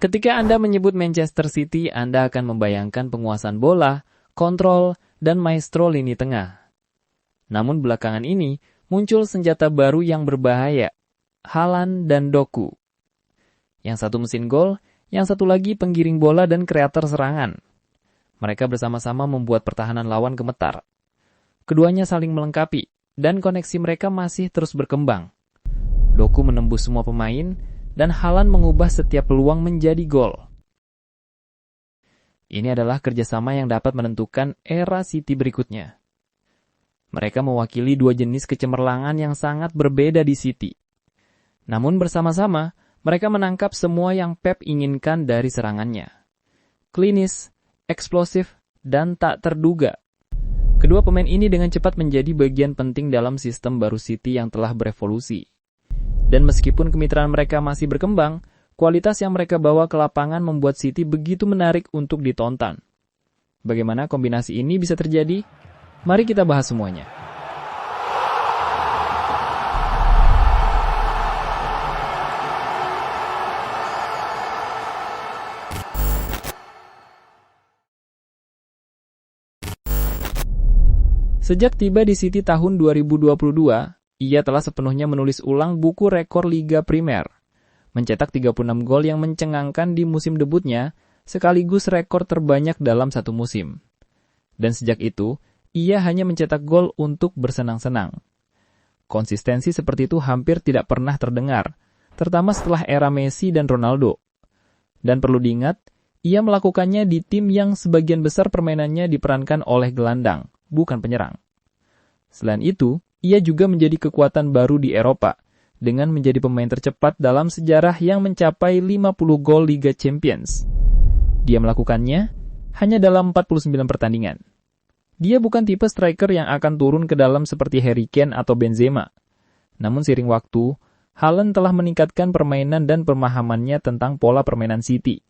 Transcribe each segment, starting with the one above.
Ketika Anda menyebut Manchester City, Anda akan membayangkan penguasaan bola, kontrol, dan maestro lini tengah. Namun belakangan ini, muncul senjata baru yang berbahaya, Haaland dan Doku. Yang satu mesin gol, yang satu lagi penggiring bola dan kreator serangan. Mereka bersama-sama membuat pertahanan lawan gemetar. Keduanya saling melengkapi, dan koneksi mereka masih terus berkembang. Doku menembus semua pemain, dan Haaland mengubah setiap peluang menjadi gol. Ini adalah kerjasama yang dapat menentukan era City berikutnya. Mereka mewakili dua jenis kecemerlangan yang sangat berbeda di City. Namun bersama-sama, mereka menangkap semua yang Pep inginkan dari serangannya. Klinis, eksplosif, dan tak terduga. Kedua pemain ini dengan cepat menjadi bagian penting dalam sistem baru City yang telah berevolusi. Dan meskipun kemitraan mereka masih berkembang, kualitas yang mereka bawa ke lapangan membuat City begitu menarik untuk ditonton. Bagaimana kombinasi ini bisa terjadi? Mari kita bahas semuanya. Sejak tiba di City tahun 2022, ia telah sepenuhnya menulis ulang buku rekor Liga Primer. Mencetak 36 gol yang mencengangkan di musim debutnya, sekaligus rekor terbanyak dalam satu musim. Dan sejak itu, ia hanya mencetak gol untuk bersenang-senang. Konsistensi seperti itu hampir tidak pernah terdengar, terutama setelah era Messi dan Ronaldo. Dan perlu diingat, ia melakukannya di tim yang sebagian besar permainannya diperankan oleh gelandang, bukan penyerang. Selain itu, ia juga menjadi kekuatan baru di Eropa, dengan menjadi pemain tercepat dalam sejarah yang mencapai 50 gol Liga Champions. Dia melakukannya hanya dalam 49 pertandingan. Dia bukan tipe striker yang akan turun ke dalam seperti Harry Kane atau Benzema. Namun seiring waktu, Haaland telah meningkatkan permainan dan pemahamannya tentang pola permainan City.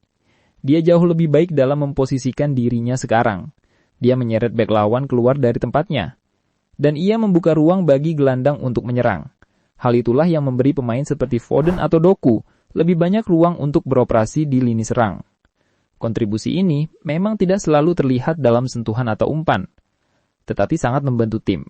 Dia jauh lebih baik dalam memposisikan dirinya sekarang. Dia menyeret bek lawan keluar dari tempatnya. Dan ia membuka ruang bagi gelandang untuk menyerang. Hal itulah yang memberi pemain seperti Foden atau Doku lebih banyak ruang untuk beroperasi di lini serang. Kontribusi ini memang tidak selalu terlihat dalam sentuhan atau umpan, tetapi sangat membantu tim.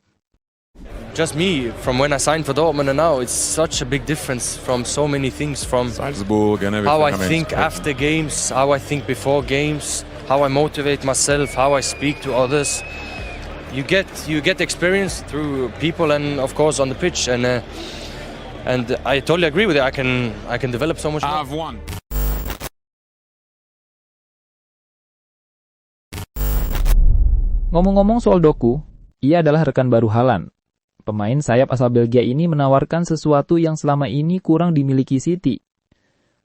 Just me, from when I signed for Dortmund and now, it's such a big difference from so many things, from Salzburg and everything. how I think after games, how I think before games, how I motivate myself, how I speak to others. You get experience through people and of course on the pitch, and I totally agree with it. I can develop so much more. I've won. Ngomong-ngomong soal Doku, ia adalah rekan baru Haaland. Pemain sayap asal Belgia ini menawarkan sesuatu yang selama ini kurang dimiliki City.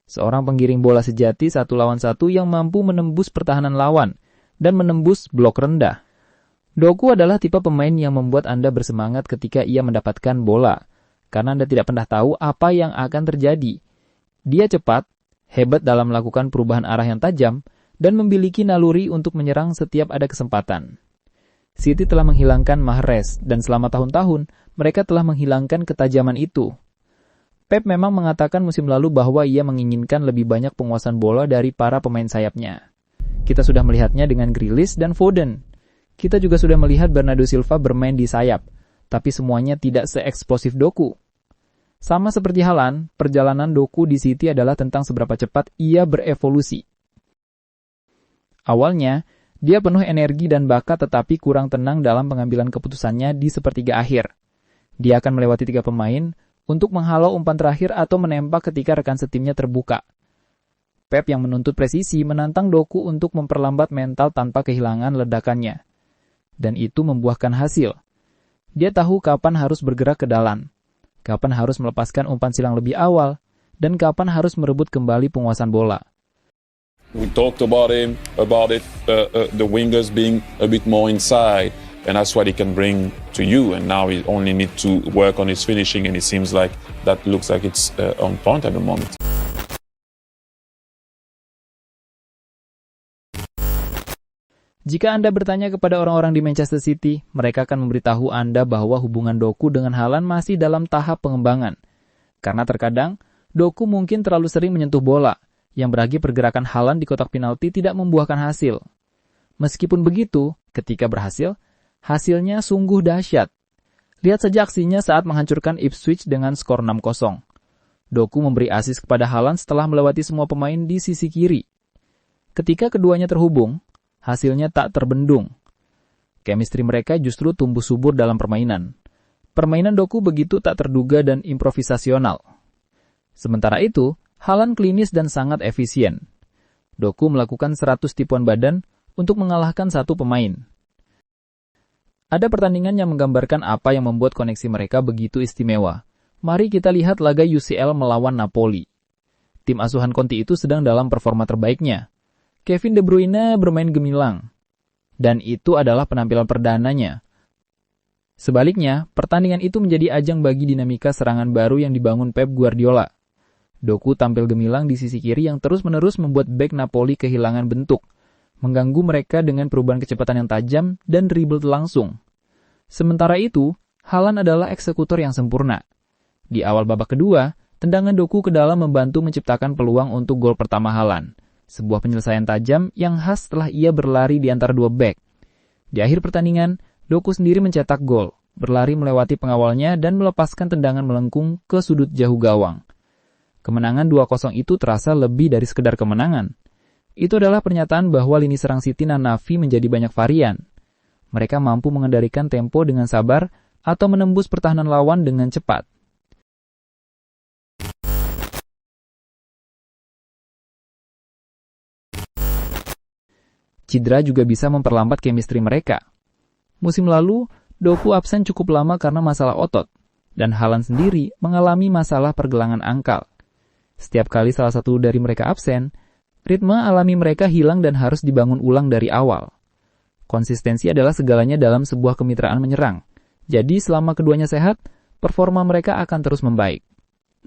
Seorang penggiring bola sejati 1 lawan 1 yang mampu menembus pertahanan lawan dan menembus blok rendah. Doku adalah tipe pemain yang membuat Anda bersemangat ketika ia mendapatkan bola, karena Anda tidak pernah tahu apa yang akan terjadi. Dia cepat, hebat dalam melakukan perubahan arah yang tajam, dan memiliki naluri untuk menyerang setiap ada kesempatan. City telah menghilangkan Mahrez, dan selama tahun-tahun, mereka telah menghilangkan ketajaman itu. Pep memang mengatakan musim lalu bahwa ia menginginkan lebih banyak penguasaan bola dari para pemain sayapnya. Kita sudah melihatnya dengan Grealish dan Foden. Kita juga sudah melihat Bernardo Silva bermain di sayap, tapi semuanya tidak se-eksplosif Doku. Sama seperti Haaland, perjalanan Doku di City adalah tentang seberapa cepat ia berevolusi. Awalnya, dia penuh energi dan bakat tetapi kurang tenang dalam pengambilan keputusannya di sepertiga akhir. Dia akan melewati 3 pemain untuk menghalau umpan terakhir atau menembak ketika rekan setimnya terbuka. Pep yang menuntut presisi menantang Doku untuk memperlambat mental tanpa kehilangan ledakannya. Dan itu membuahkan hasil. Dia tahu kapan harus bergerak ke dalam, kapan harus melepaskan umpan silang lebih awal, dan kapan harus merebut kembali penguasaan bola. We talked about it, the wingers being a bit more inside, and that's what he can bring to you. And now he only need to work on his finishing, and it seems like that looks like it's on point at the moment. Jika Anda bertanya kepada orang-orang di Manchester City, mereka akan memberitahu Anda bahwa hubungan Doku dengan Haaland masih dalam tahap pengembangan. Karena terkadang, Doku mungkin terlalu sering menyentuh bola, yang berarti pergerakan Haaland di kotak penalti tidak membuahkan hasil. Meskipun begitu, ketika berhasil, hasilnya sungguh dahsyat. Lihat saja aksinya saat menghancurkan Ipswich dengan skor 6-0. Doku memberi asis kepada Haaland setelah melewati semua pemain di sisi kiri. Ketika keduanya terhubung, hasilnya tak terbendung. Chemistry mereka justru tumbuh subur dalam permainan. Permainan Doku begitu tak terduga dan improvisasional. Sementara itu, Haaland klinis dan sangat efisien. Doku melakukan 100 tipuan badan untuk mengalahkan satu pemain. Ada pertandingan yang menggambarkan apa yang membuat koneksi mereka begitu istimewa. Mari kita lihat laga UCL melawan Napoli. Tim asuhan Conte itu sedang dalam performa terbaiknya. Kevin De Bruyne bermain gemilang. Dan itu adalah penampilan perdananya. Sebaliknya, pertandingan itu menjadi ajang bagi dinamika serangan baru yang dibangun Pep Guardiola. Doku tampil gemilang di sisi kiri yang terus-menerus membuat bek Napoli kehilangan bentuk, mengganggu mereka dengan perubahan kecepatan yang tajam dan dribble langsung. Sementara itu, Haaland adalah eksekutor yang sempurna. Di awal babak kedua, tendangan Doku ke dalam membantu menciptakan peluang untuk gol pertama Haaland, sebuah penyelesaian tajam yang khas setelah ia berlari di antara dua bek. Di akhir pertandingan, Doku sendiri mencetak gol, berlari melewati pengawalnya dan melepaskan tendangan melengkung ke sudut jauh gawang. Kemenangan 2-0 itu terasa lebih dari sekedar kemenangan. Itu adalah pernyataan bahwa lini serang City dan Navi menjadi banyak varian. Mereka mampu mengendalikan tempo dengan sabar atau menembus pertahanan lawan dengan cepat. Cedera juga bisa memperlambat chemistry mereka. Musim lalu, Doku absen cukup lama karena masalah otot, dan Haaland sendiri mengalami masalah pergelangan ankal. Setiap kali salah satu dari mereka absen, ritme alami mereka hilang dan harus dibangun ulang dari awal. Konsistensi adalah segalanya dalam sebuah kemitraan menyerang. Jadi selama keduanya sehat, performa mereka akan terus membaik.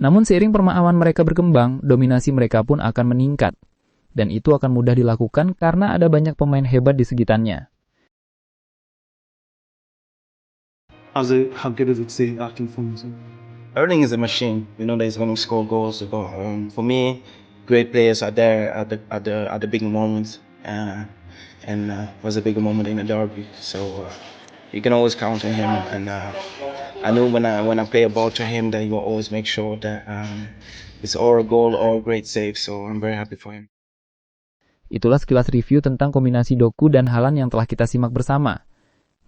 Namun seiring permainan mereka berkembang, dominasi mereka pun akan meningkat. Dan itu akan mudah dilakukan karena ada banyak pemain hebat di sekitarnya. How good is it to see acting performance? Erling is a machine. You know that he's going to score goals. For me, great players are there at the big moments, and was a big moment in the derby. So you can always count on him. And I know when I play a ball to him, that he will always make sure that it's or a goal or a great save. So I'm very happy for him. Itulah sekilas review tentang kombinasi Doku dan Haaland yang telah kita simak bersama.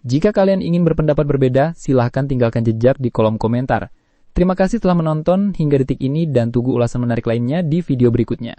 Jika kalian ingin berpendapat berbeda, silahkan tinggalkan jejak di kolom komentar. Terima kasih telah menonton hingga detik ini dan tunggu ulasan menarik lainnya di video berikutnya.